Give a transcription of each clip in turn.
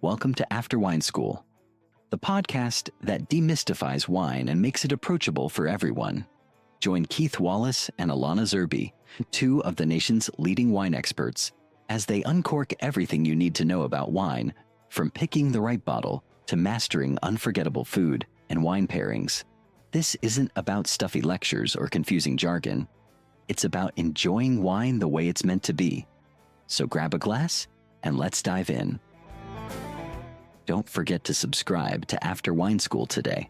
Welcome to After Wine School, the podcast that demystifies wine and makes it approachable for everyone. Join Keith Wallace and Alana Zerbe, two of the nation's leading wine experts, as they uncork everything you need to know about wine, from picking the right bottle to mastering unforgettable food and wine pairings. This isn't about stuffy lectures or confusing jargon. It's about enjoying wine the way it's meant to be. So grab a glass and let's dive in. Don't forget to subscribe to After Wine School today.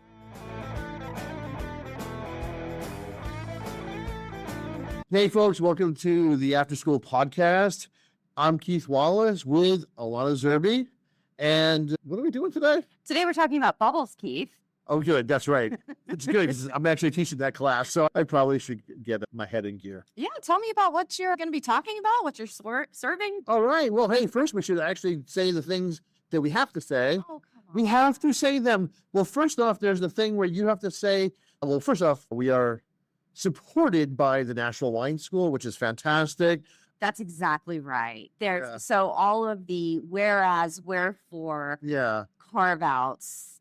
Hey folks, welcome to the After School podcast. I'm Keith Wallace with Alana Zerbe. And what are we doing today? Today we're talking about bubbles, Keith. Oh, good. That's right. It's good because I'm actually teaching that class, so I probably should get my head in gear. Yeah, tell me about what you're going to be talking about, what you're serving. All right. Well, hey, first we should actually say the things that we have to say. Oh, come on. We have to say them. Well, first off, there's the thing where you have to say, well, first off, we are supported by the National Wine School, which is fantastic. That's exactly right. So all of the whereas, wherefore, carve-outs,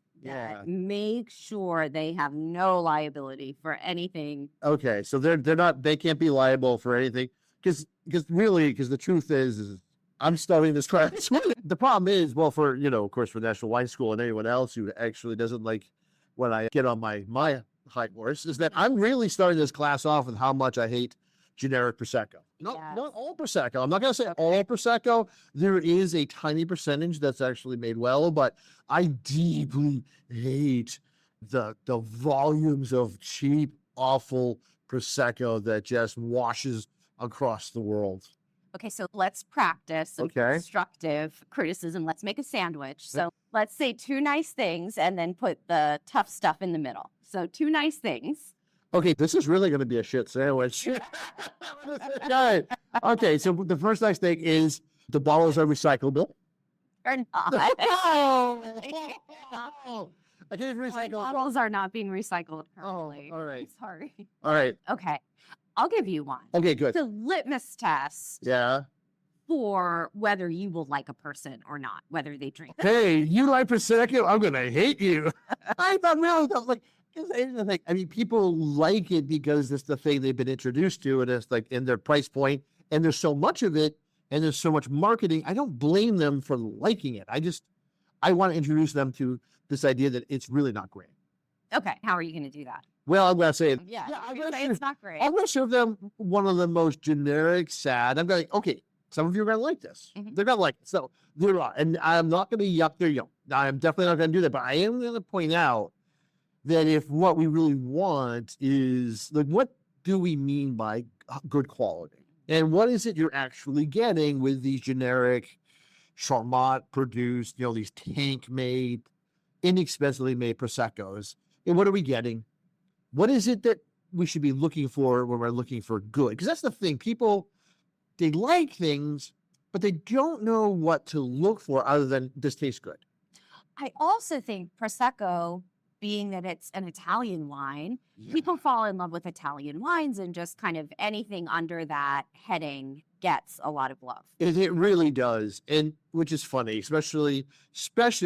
make sure they have no liability for anything. Okay, so they can't be liable for anything because the truth is I'm studying this class. The problem is, well, for, of course, for National Wine School and anyone else who actually doesn't like when I get on my high horse, is that I'm really starting this class off with how much I hate generic Prosecco. Not all Prosecco. I'm not going to say all Prosecco. There is a tiny percentage that's actually made well, but I deeply hate the volumes of cheap, awful Prosecco that just washes across the world. Okay, so let's practice some constructive criticism. Let's make a sandwich. So let's say two nice things and then put the tough stuff in the middle. So two nice things. Okay, this is really going to be a shit sandwich. Okay, so the first nice thing is the bottles are recyclable. Or not. I can't recycle. Bottles are not being recycled currently. Oh, all right. Sorry. All right. Okay, I'll give you one. Okay, good. It's a litmus test. Yeah. For whether you will like a person or not, whether they drink. Hey, you like Prosecco? I'm going to hate you. I thought, no, like, here's the thing. I mean, people like it because it's the thing they've been introduced to, and it's like in their price point, and there's so much of it, and there's so much marketing. I don't blame them for liking it. I want to introduce them to this idea that it's really not great. Okay, how are you going to do that? Well, I'm going to say it. Yeah, I'm going to say it's not great. I'm going to show them one of the most generic, sad. I'm going to, okay, some of you are going to like this. Mm-hmm. They're going to like it. So they're not. And I'm not going to yuck their yum. I'm definitely not going to do that. But I am going to point out that if what we really want is, like, what do we mean by good quality? And what is it you're actually getting with these generic, Charmat produced, these tank-made, inexpensively made Proseccos? And what are we getting? What is it that we should be looking for when we're looking for good? Because that's the thing. People, they like things, but they don't know what to look for other than this tastes good. I also think Prosecco, being that it's an Italian wine, people fall in love with Italian wines, and just kind of anything under that heading gets a lot of love. It really does. And which is funny, especially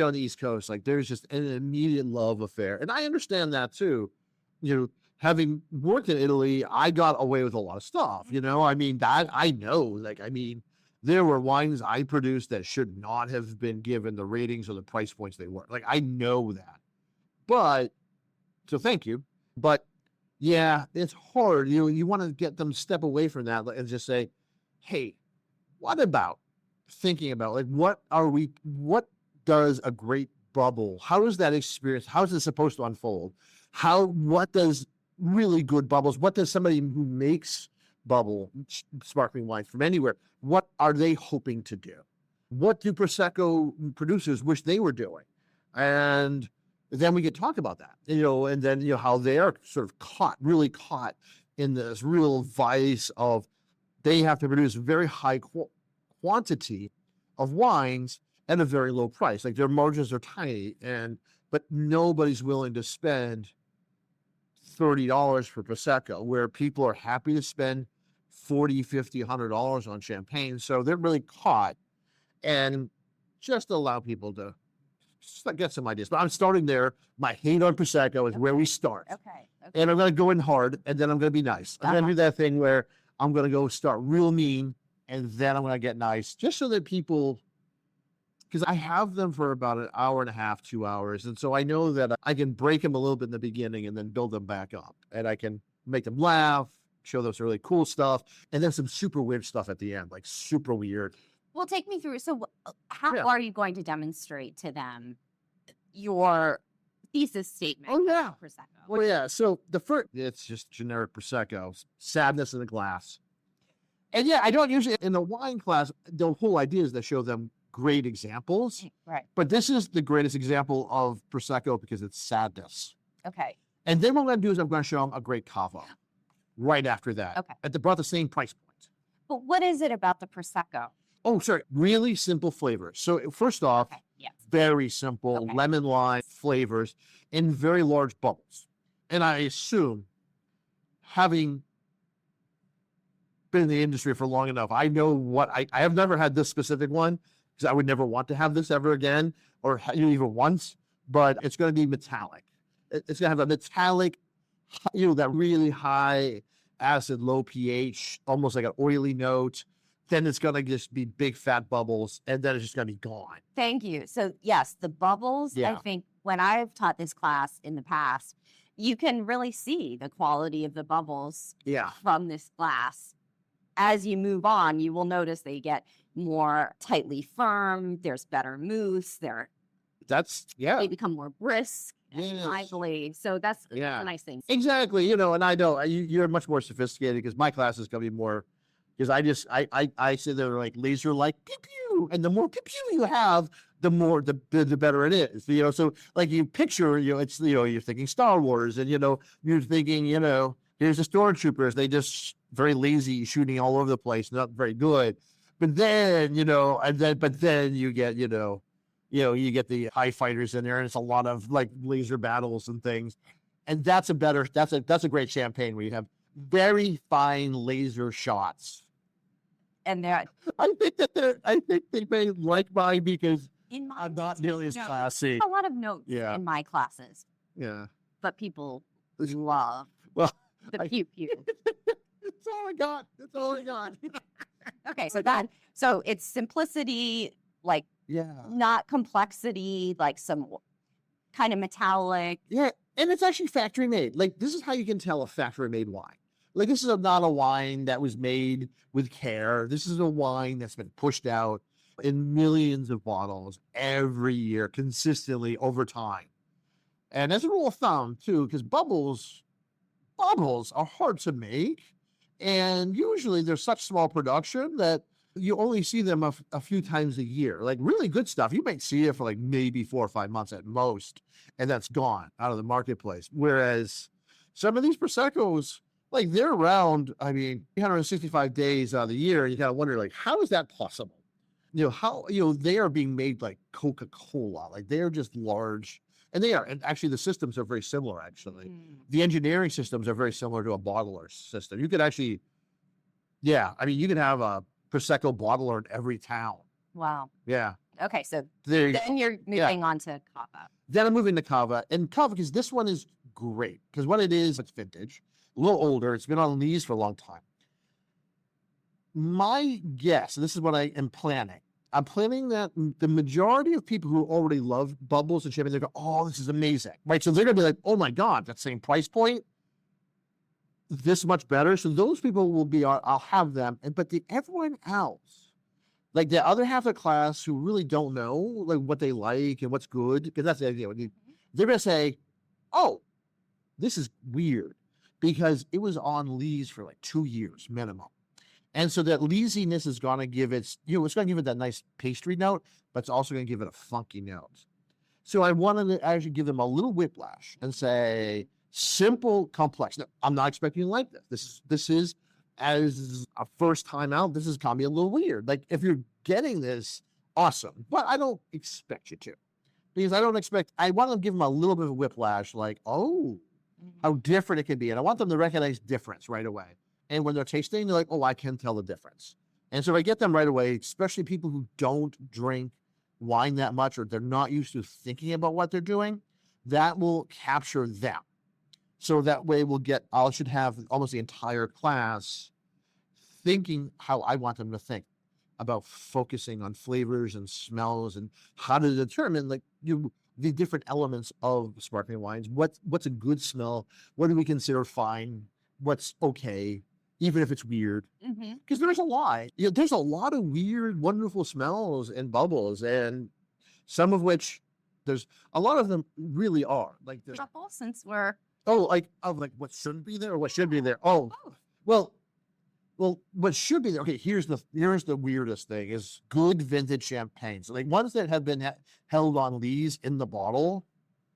on the East Coast. Like, there's just an immediate love affair. And I understand that too. Having worked in Italy, I got away with a lot of stuff, I mean, that I know, there were wines I produced that should not have been given the ratings or the price points they were. Like, I know that. But, so thank you. But yeah, it's hard. You want to get them step away from that and just say, hey, what about thinking about, what does a great bubble, how is that experience, how is it supposed to unfold? What does really good bubbles, what does somebody who makes sparkling wine from anywhere, what are they hoping to do? What do Prosecco producers wish they were doing? And then we could talk about that, and then, how they are sort of really caught in this real vice of they have to produce a very high quantity of wines at a very low price. Like, their margins are tiny, but nobody's willing to spend $30 for Prosecco, where people are happy to spend $40, $50, $100 on champagne. So they're really caught. And just to allow people to get some ideas. But I'm starting there. My hate on Prosecco is where we start. Okay. And I'm going to go in hard, and then I'm going to be nice. I'm going to do that thing where I'm going to go start real mean, and then I'm going to get nice, just so that people, because I have them for about an hour and a half, 2 hours. And so I know that I can break them a little bit in the beginning and then build them back up. And I can make them laugh, show them some really cool stuff, and then some super weird stuff at the end, like super weird. Well, take me through. So how are you going to demonstrate to them your thesis statement? Oh, yeah. Prosecco. Well, yeah. So the first, it's just generic Prosecco, sadness in the glass. And yeah, I don't usually, in the wine class, the whole idea is to show them great examples. Right. But this is the greatest example of Prosecco because it's sadness. Okay. And then what I'm going to do is I'm going to show them a great Cava right after that. Okay. At about the same price point. But what is it about the Prosecco? Oh, sorry. Really simple flavors. So first off, very simple lemon lime flavors in very large bubbles. And I assume, having been in the industry for long enough, I know what I have never had this specific one because I would never want to have this ever again or even once, but it's going to be metallic. It's going to have a metallic, that really high acid, low pH, almost like an oily note. Then it's going to just be big fat bubbles, and then it's just going to be gone. Thank you. So yes, the bubbles, I think when I've taught this class in the past, you can really see the quality of the bubbles from this glass. As you move on, you will notice they get more tightly firm. There's better mousse. They become more brisk and lively. So that's a nice thing. Exactly. And I know you're much more sophisticated because my class is going to be more, because I say they're like laser like pew pew, and the more pew pew you have, the more the better it is. So like you picture, it's you're thinking Star Wars, and you're thinking here's the stormtroopers. They just very lazy, shooting all over the place, not very good. But then but then you get you get the high fighters in there, and it's a lot of like laser battles and things. And that's a great champagne where you have very fine laser shots. And I think they may like mine because I'm not nearly as classy. A lot of notes in my classes. Yeah. But people love the pew pew. That's all I got. That's all I got. Okay, so it's simplicity, like not complexity, like some kind of metallic. Yeah, and it's actually factory made. Like, this is how you can tell a factory made wine. Like, this is not a wine that was made with care. This is a wine that's been pushed out in millions of bottles every year, consistently over time. And as a rule of thumb, too, because bubbles are hard to make. And usually they're such small production that you only see them a few times a year. Like really good stuff, you might see it for like maybe 4 or 5 months at most, and that's gone out of the marketplace. Whereas some of these Proseccos, like they're around, 365 days out of the year. You kind of wonder, like, how is that possible? How, they are being made like Coca-Cola. Like they're just large. And they are. And actually the systems are very similar, actually. The engineering systems are very similar to a bottler system. You could actually, you could have a Prosecco bottler in every town. Wow. Yeah. Okay, so then you're moving on to Cava. Then I'm moving to Cava. And Cava, because this one is great. Because what it is, it's vintage, a little older. It's been on lees for a long time. My guess, and this is what I am planning, I'm planning that the majority of people who already love bubbles and champagne, they go, oh, this is amazing, right? So they're going to be like, oh my God, that same price point, this much better. So those people will be, I'll have them. But everyone else, like the other half of the class who really don't know like what they like and what's good, because that's the idea. They're going to say, oh, this is weird because it was on lees for like 2 years minimum. And so that leesiness is going to give it, it's going to give it that nice pastry note, but it's also going to give it a funky note. So I wanted to actually give them a little whiplash and say, simple, complex. Now, I'm not expecting you to like this. This is as a first time out, this is going to be a little weird. Like if you're getting this, awesome. But I don't expect you to. Because I want to give them a little bit of a whiplash, like, oh, how different it can be. And I want them to recognize difference right away. And when they're tasting, they're like, oh, I can tell the difference. And so I get them right away, especially people who don't drink wine that much, or they're not used to thinking about what they're doing, that will capture them. So that way I should have almost the entire class thinking how I want them to think about focusing on flavors and smells and how to determine the different elements of sparkling wines. What's a good smell? What do we consider fine? What's okay, even if it's weird? Because there's a lot. There's a lot of weird, wonderful smells and bubbles, and some of which there's a lot of them really are like there's Couple since we're like what shouldn't be there or what should be there. Oh, well, what should be there? Okay, here's the weirdest thing: is good vintage champagnes, like ones that have been held on lees in the bottle.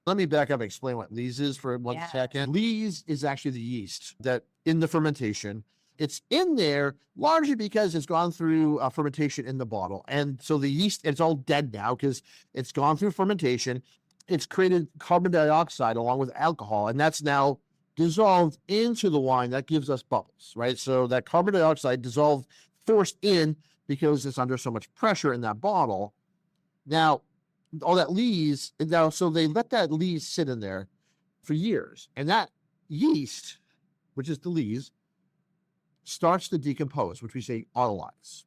Let me back up and explain what lees is for one second. Lees is actually the yeast that in the fermentation. It's in there largely because it's gone through fermentation in the bottle. And so the yeast, it's all dead now because it's gone through fermentation. It's created carbon dioxide along with alcohol, and that's now dissolved into the wine. That gives us bubbles, right? So that carbon dioxide dissolved, forced in because it's under so much pressure in that bottle. Now, all that lees, so they let that lees sit in there for years. And that yeast, which is the lees, starts to decompose, which we say autolyze.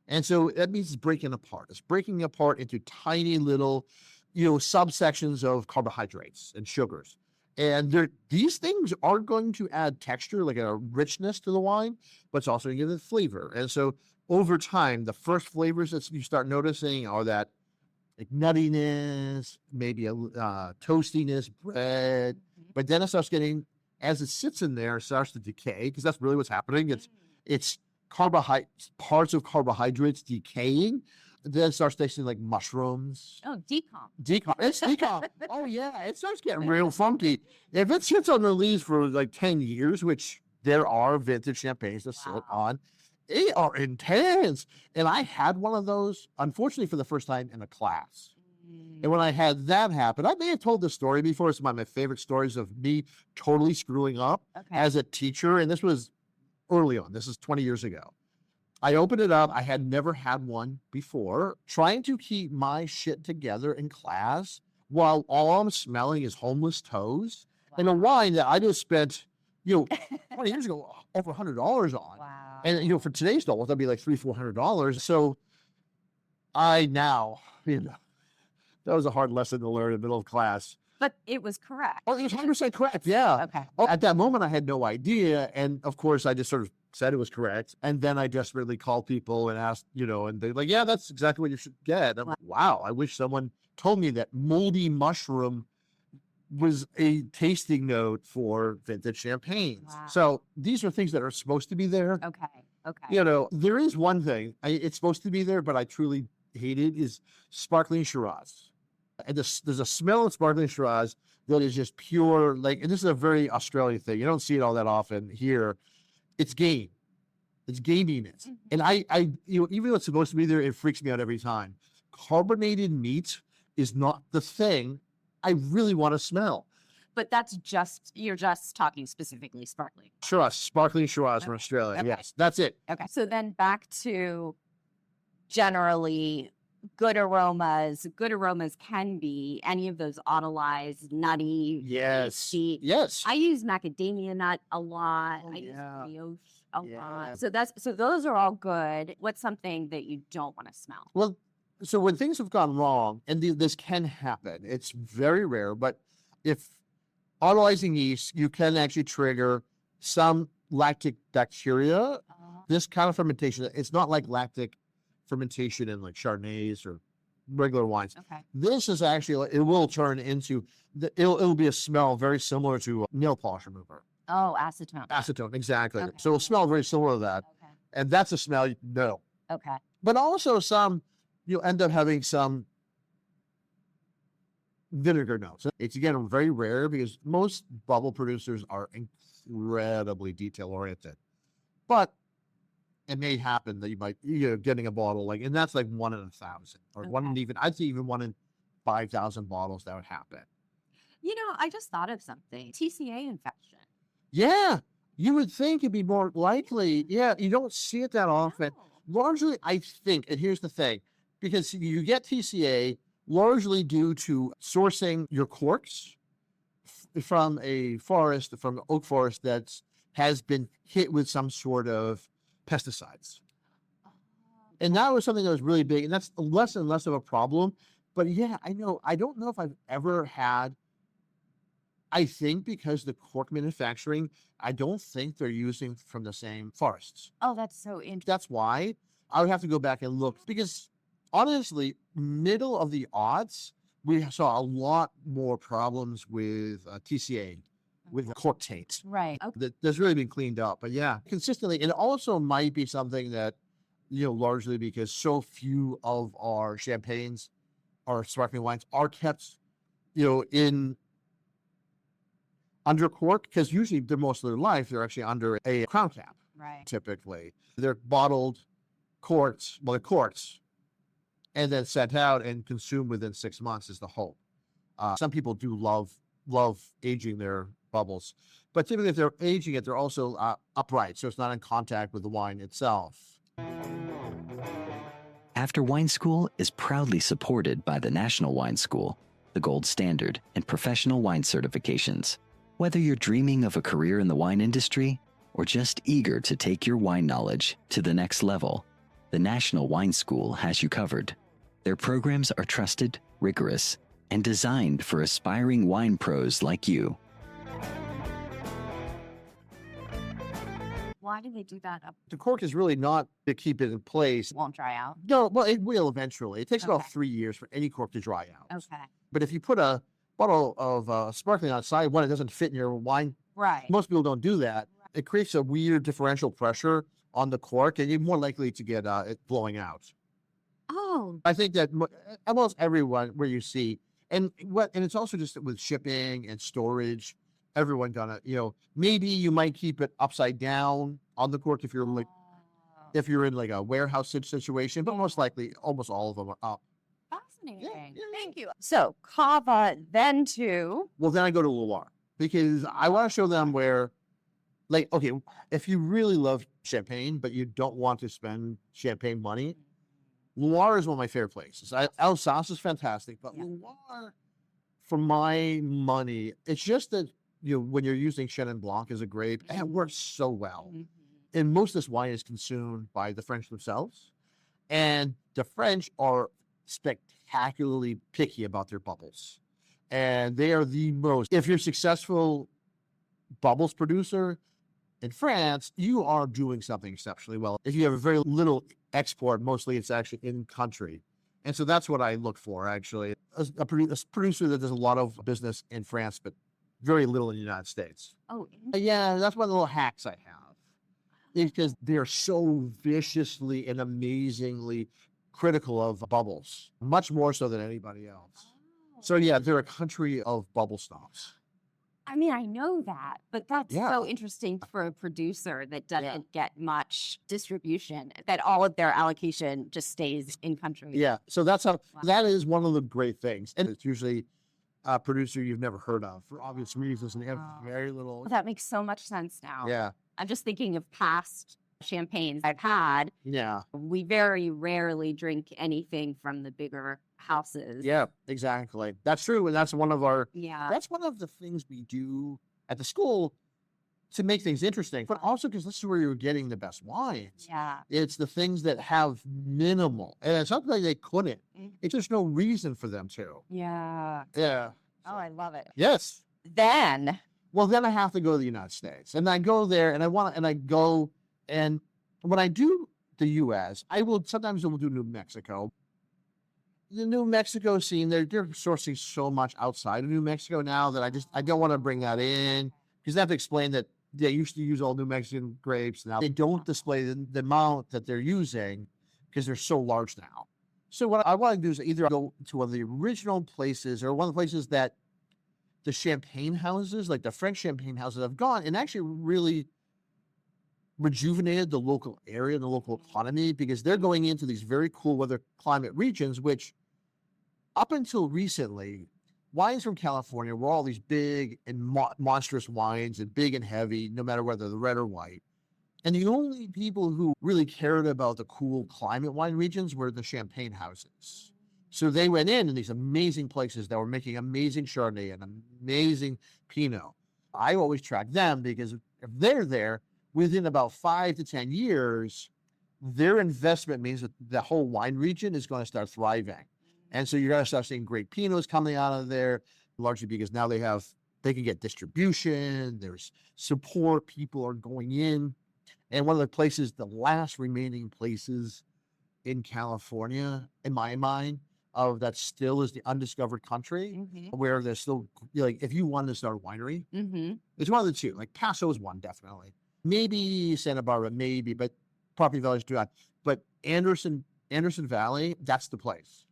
And so that means it's breaking apart. It's breaking apart into tiny little, subsections of carbohydrates and sugars. And these things are going to add texture, like a richness to the wine, but it's also going to give it flavor. And so over time, the first flavors that you start noticing are that like nuttiness, maybe a toastiness, bread, but then it starts getting, as it sits in there, it starts to decay, because that's really what's happening. It's parts of carbohydrates decaying. Then it starts tasting like mushrooms. Oh, decomp. It's decomp. Oh, yeah. It starts getting real funky. If it sits on the lees for like 10 years, which there are vintage champagnes that sit on, they are intense. And I had one of those, unfortunately, for the first time in a class. And when I had that happen, I may have told this story before. It's one of my favorite stories of me totally screwing up as a teacher. And this was early on. This is 20 years ago. I opened it up. I had never had one before, trying to keep my shit together in class while all I'm smelling is homeless toes and a wine that I just spent, 20 years ago, over $100 on. Wow. And, for today's dollars, that'd be like $300-400. So I now, that was a hard lesson to learn in the middle of class. But it was correct. Oh, it was 100% correct. Yeah. Okay. Oh, at that moment, I had no idea. And of course, I just sort of said it was correct. And then I desperately called people and asked, and they're like, yeah, that's exactly what you should get. I'm like, wow, I wish someone told me that moldy mushroom was a tasting note for vintage champagnes. Wow. So these are things that are supposed to be there. Okay. There is one thing. It's supposed to be there, but I truly hate it, is sparkling Shiraz. And there's a smell of sparkling Shiraz that is just pure, and this is a very Australian thing. You don't see it all that often here. It's game. It's gaminess. Mm-hmm. And I even though it's supposed to be there, it freaks me out every time. Carbonated meat is not the thing I really want to smell. But you're just talking specifically sparkling. Shiraz, sparkling Shiraz from Australia. Okay. Yes, that's it. Okay. So then back to generally good aromas. Good aromas can be any of those autolyzed, nutty, tasty. Yes. I use macadamia nut a lot. I use brioche a lot. So those are all good. What's something that you don't want to smell? Well, so when things have gone wrong, and this can happen, it's very rare, but if autolyzing yeast, you can actually trigger some lactic bacteria. This kind of fermentation, it's not like lactic fermentation in like Chardonnays or regular wines. Okay. This is actually, it will turn into, it'll be a smell very similar to a nail polish remover. Oh, acetone. Acetone, exactly. Okay. So it'll smell very similar to that. Okay. And that's a smell you know. Okay. But also you'll end up having some vinegar notes. It's, again, very rare because most bubble producers are incredibly detail-oriented. But it may happen that you might, getting a bottle, and that's like 1 in 1,000. Or I'd say even 1 in 5,000 bottles that would happen. I just thought of something. TCA infection. Yeah. You would think it'd be more likely. Yeah. You don't see it that often. No. Largely, I think, and here's the thing, because you get TCA largely due to sourcing your corks from a forest, from an oak forest that has been hit with some sort of pesticides. And that was something that was really big, and that's less and less of a problem. But yeah, I don't know if I've ever had, I think because the cork manufacturing, I don't think they're using from the same forests. Oh, that's so interesting. That's why I would have to go back and look, because honestly, middle of the aughts, we saw a lot more problems with TCA, with cork taint. Right. Okay. That's really been cleaned up. But yeah, consistently. And it also might be something that, largely because so few of our champagnes, our sparkling wines are kept, in under cork, because usually most of their life, they're actually under a crown cap. Right. Typically. They're bottled, corked, and then sent out and consumed within 6 months is the hope. Some people do love aging their bubbles, but typically if they're aging it, they're also upright, so it's not in contact with the wine itself. After Wine School is proudly supported by the National Wine School, the gold standard in professional wine certifications. Whether you're dreaming of a career in the wine industry or just eager to take your wine knowledge to the next level, the National Wine School has you covered. Their programs are trusted, rigorous, and designed for aspiring wine pros like you. Why do they do that? The cork is really not to keep it in place. It won't dry out. No, well, it will eventually. It takes about 3 years for any cork to dry out. Okay. But if you put a bottle of sparkling outside, one, it doesn't fit in your wine. Right. Most people don't do that. It creates a weird differential pressure on the cork, and you're more likely to get it blowing out. Oh. I think that almost everyone where you see, and it's also just with shipping and storage, everyone gonna, maybe you might keep it upside down on the cork if you're in like a warehouse situation, but most likely almost all of them are up. Fascinating. Yeah. Thank you. So Cava, then to. Well, then I go to Loire, because I want to show them where, okay, if you really love champagne, but you don't want to spend champagne money, Loire is one of my favorite places. Alsace is fantastic, but Loire, for my money, it's just that, when you're using Chenin Blanc as a grape, it works so well. Mm-hmm. And most of this wine is consumed by the French themselves. And the French are spectacularly picky about their bubbles. And they are the most, if you're a successful bubbles producer in France, you are doing something exceptionally well. If you have a very little export, mostly it's actually in country. And so that's what I look for, actually. A producer that does a lot of business in France, but very little in the United States. Oh, yeah, that's one of the little hacks I have. Because they're so viciously and amazingly critical of bubbles, much more so than anybody else. Oh. So yeah, they're a country of bubble snobs. I mean, I know that, but that's so interesting for a producer that doesn't get much distribution, that all of their allocation just stays in country. Yeah, so that's how, that is one of the great things. And it's usually a producer you've never heard of for obvious reasons, and they have very little. That makes so much sense now. Yeah. I'm just thinking of past champagnes I've had. Yeah. We very rarely drink anything from the bigger houses. Yeah, exactly. That's true. And that's one of that's one of the things we do at the school to make things interesting, but also because this is where you're getting the best wines. Yeah. It's the things that have minimal, and it's not like they couldn't. It's just no reason for them to. Yeah. Yeah. Oh, I love it. Yes. Then I have to go to the United States, and I go there, and and when I do the U.S., sometimes we'll do New Mexico. The New Mexico scene, they're sourcing so much outside of New Mexico now that I don't want to bring that in, because I have to explain that they used to use all New Mexican grapes. Now they don't display the amount that they're using because they're so large now. So what I want to do is either go to one of the original places or one of the places that the champagne houses, like the French champagne houses, have gone and actually really rejuvenated the local area and the local economy, because they're going into these very cool weather climate regions, which up until recently, wines from California were all these big and monstrous wines and big and heavy, no matter whether they're red or white. And the only people who really cared about the cool climate wine regions were the champagne houses. So they went in these amazing places that were making amazing Chardonnay and amazing Pinot. I always track them because if they're there, within about 5 to 10 years, their investment means that the whole wine region is going to start thriving. And so you're going to start seeing great Pinots coming out of there, largely because now they can get distribution, there's support, people are going in. And one of the places, the last remaining places in California, in my mind, that still is the undiscovered country, where there's still, like, if you wanted to start a winery, it's one of the two. Like Paso is one, definitely. Maybe Santa Barbara, maybe, but Property Village do not. But Anderson Valley, that's the place.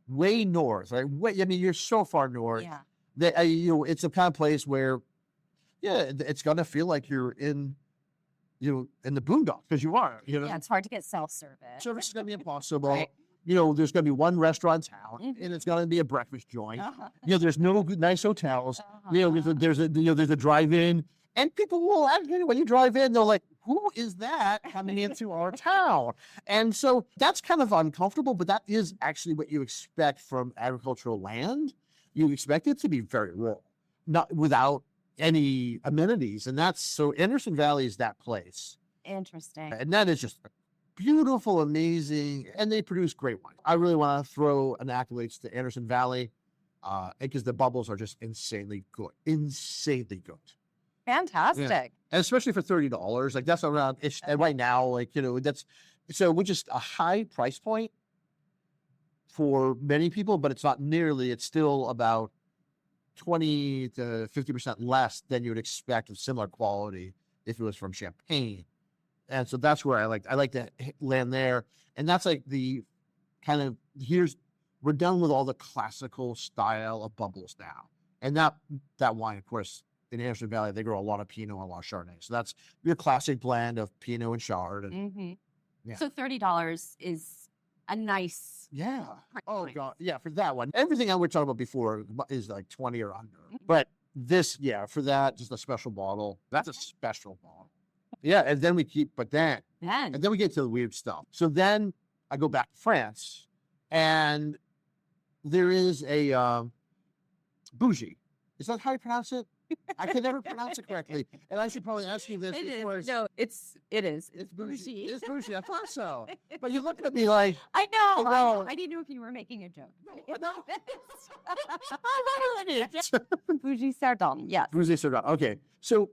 Way north, right? You're so far north. Yeah. That it's a kind of place where, it's gonna feel like you're in the boondocks, because you are. Yeah, it's hard to get self-service. Service is gonna be impossible. Right. There's gonna be one restaurant in town, and it's gonna be a breakfast joint. There's no nice hotels. There's a drive-in, and people will actually, when you drive in, they're like, "Who is that coming into our town?" And so that's kind of uncomfortable, but that is actually what you expect from agricultural land. You expect it to be very rural, not without any amenities, and so Anderson Valley is that place. Interesting. And that is just beautiful, amazing, and they produce great wine. I really want to throw an accolades to Anderson Valley, because the bubbles are just insanely good. Fantastic. Yeah. And especially for $30, like that's around and right now, like that's so which is a high price point for many people, but it's not nearly. It's still about 20 to 50% less than you would expect of similar quality if it was from Champagne. And so that's where I like to land there. And that's like the kind of, we're done with all the classical style of bubbles now. And that wine, of course, in Anderson Valley, they grow a lot of Pinot and a lot of Chardonnay. So that's your classic blend of Pinot and Chard. And, So $30 is a nice. Yeah. Oh, God. Yeah, for that one. Everything I was talking about before is like 20 or under. But this, for that, just a special bottle. That's a special bottle. Yeah, and then we get to the weird stuff. So then I go back to France, and there is a Bougie. Is that how you pronounce it? I can never pronounce it correctly, and I should probably ask you this. It before. is. No, it is. It's Bougie. It's Bougie. I thought so. But you look at me like I know. No. I didn't know if you were making a joke. No. Bougie Cerdan. Yes. Bougie Cerdan. Okay, so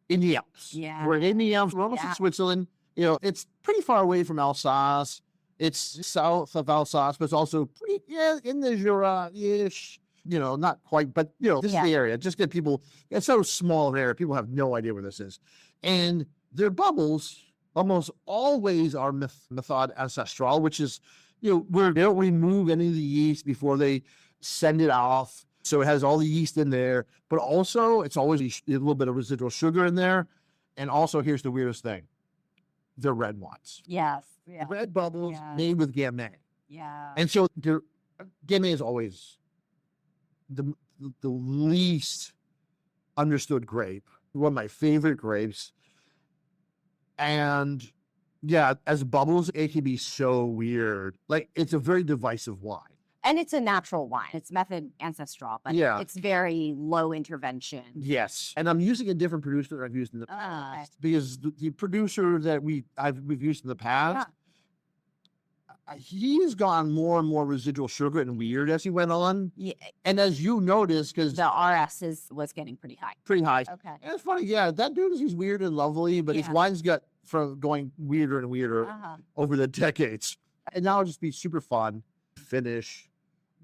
in the Alps. Yeah. We're in the Alps. We're almost in Switzerland. It's pretty far away from Alsace. It's south of Alsace, but it's also pretty, in the Jura-ish. Not quite, but, this is the area. Just get people, it's so small an area, people have no idea where this is. And their bubbles almost always are method ancestral, which is, where they don't remove any of the yeast before they send it off. So it has all the yeast in there, but also it's always a little bit of residual sugar in there. And also, here's the weirdest thing. They're red wines. Yes. Yeah. Red bubbles made with Gamay. Yeah. And so Gamay is always the least understood grape. One of my favorite grapes. And as bubbles, it can be so weird. Like, it's a very divisive wine. And it's a natural wine. It's method ancestral, but it's very low intervention. Yes. And I'm using a different producer than I've used in the past. Because the producer that we've used in the past, he's gone more and more residual sugar and weird as he went on. Yeah. And as you noticed, because the RS was getting pretty high. Pretty high. Okay. And it's funny, that dude is weird and lovely, but his wines got from going weirder and weirder over the decades. And now it'll just be super fun. Finish.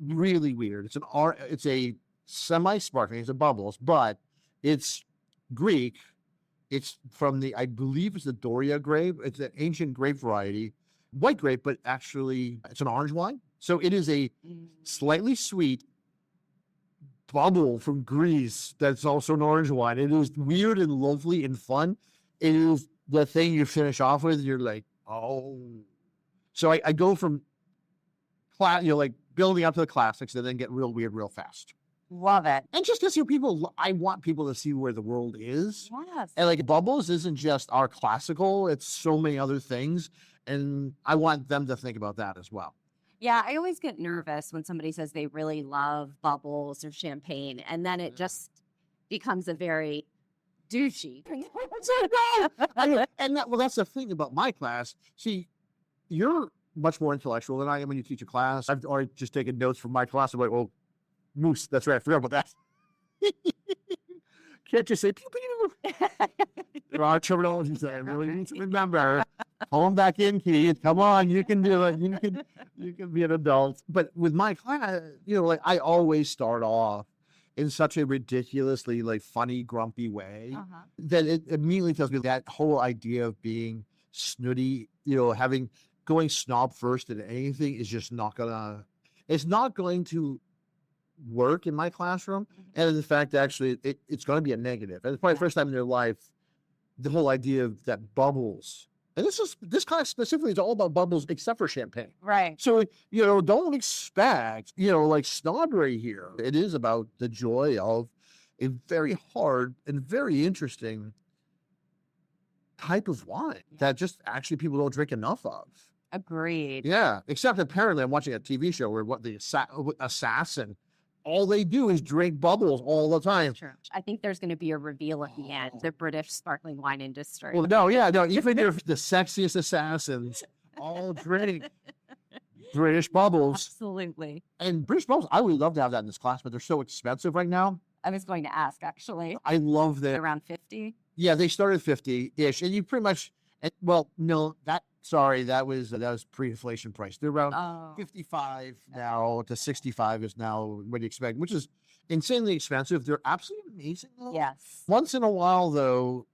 Really weird. It's a semi-sparkling. It's a bubbles, but it's Greek. It's from I believe it's the Doria grape. It's an ancient grape variety, white grape, but actually it's an orange wine. So it is a slightly sweet bubble from Greece that's also an orange wine. It is weird and lovely and fun. It is the thing you finish off with. You're like, oh. So I go from building up to the classics and then get real weird real fast. Love it. And just because I want people to see where the world is. Yes. And like bubbles isn't just our classical, it's so many other things. And I want them to think about that as well. Yeah, I always get nervous when somebody says they really love bubbles or champagne, and then it just becomes a very douchey. And that's the thing about my class. See, you're much more intellectual than I am when you teach a class. I've already just taken notes from my class. I'm like, well, moose, that's right, I forgot about that. Can't just say pew pew. There are terminologies that I really need to remember. Pull them back in, Keith. Come on, you can do it. You can be an adult. But with my class, like I always start off in such a ridiculously like funny, grumpy way that it immediately tells me that whole idea of being snooty, going snob first in anything is just it's not going to work in my classroom. And in fact, actually, it's going to be a negative. And it's probably the first time in their life, the whole idea of that bubbles. And this class specifically is all about bubbles except for champagne. Right. So, don't expect, like snobbery here. It is about the joy of a very hard and very interesting type of wine that just actually people don't drink enough of. Agreed. Yeah. Except apparently I'm watching a TV show where the assassin, all they do is drink bubbles all the time. True. I think there's going to be a reveal at the end, the British sparkling wine industry. Well, no. Even if the sexiest assassins all drink British bubbles. Absolutely. And British bubbles, I would love to have that in this class, but they're so expensive right now. I was going to ask, actually. I love that. Around 50? Yeah, they started 50-ish. And you pretty much, well, no, that was pre-inflation price. They're around 55 now to 65 is now what you expect, which is insanely expensive. They're absolutely amazing, though. Yes. Once in a while, though,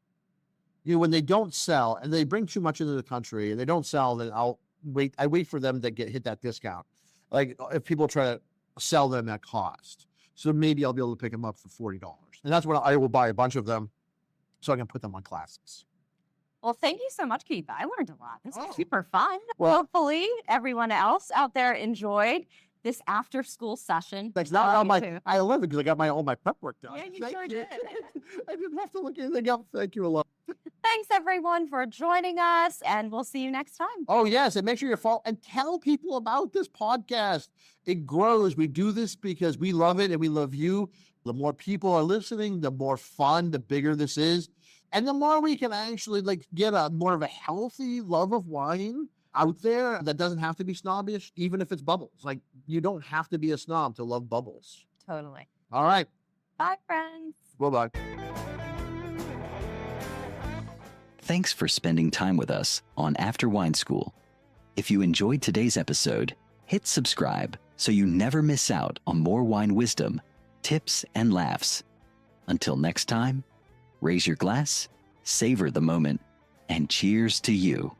when they don't sell and they bring too much into the country and they don't sell, then I wait for them to hit that discount. Like if people try to sell them at cost. So maybe I'll be able to pick them up for $40. And that's when I will buy a bunch of them so I can put them on classes. Well, thank you so much, Keith. I learned a lot. This was super fun. Well, hopefully everyone else out there enjoyed this after school session. Thanks. Now I love it because I got all my prep work done. Yeah, you sure did. I didn't have to look anything up. Thank you a lot. Thanks everyone for joining us, and we'll see you next time. Oh yes, and make sure you follow and tell people about this podcast. It grows. We do this because we love it and we love you. The more people are listening, the more fun, the bigger this is. And the more we can actually get a more of a healthy love of wine out there that doesn't have to be snobbish, even if it's bubbles. Like you don't have to be a snob to love bubbles. Totally. All right. Bye, friends. Bye-bye. Thanks for spending time with us on After Wine School. If you enjoyed today's episode, hit subscribe so you never miss out on more wine wisdom, tips, and laughs. Until next time, raise your glass, savor the moment, and cheers to you.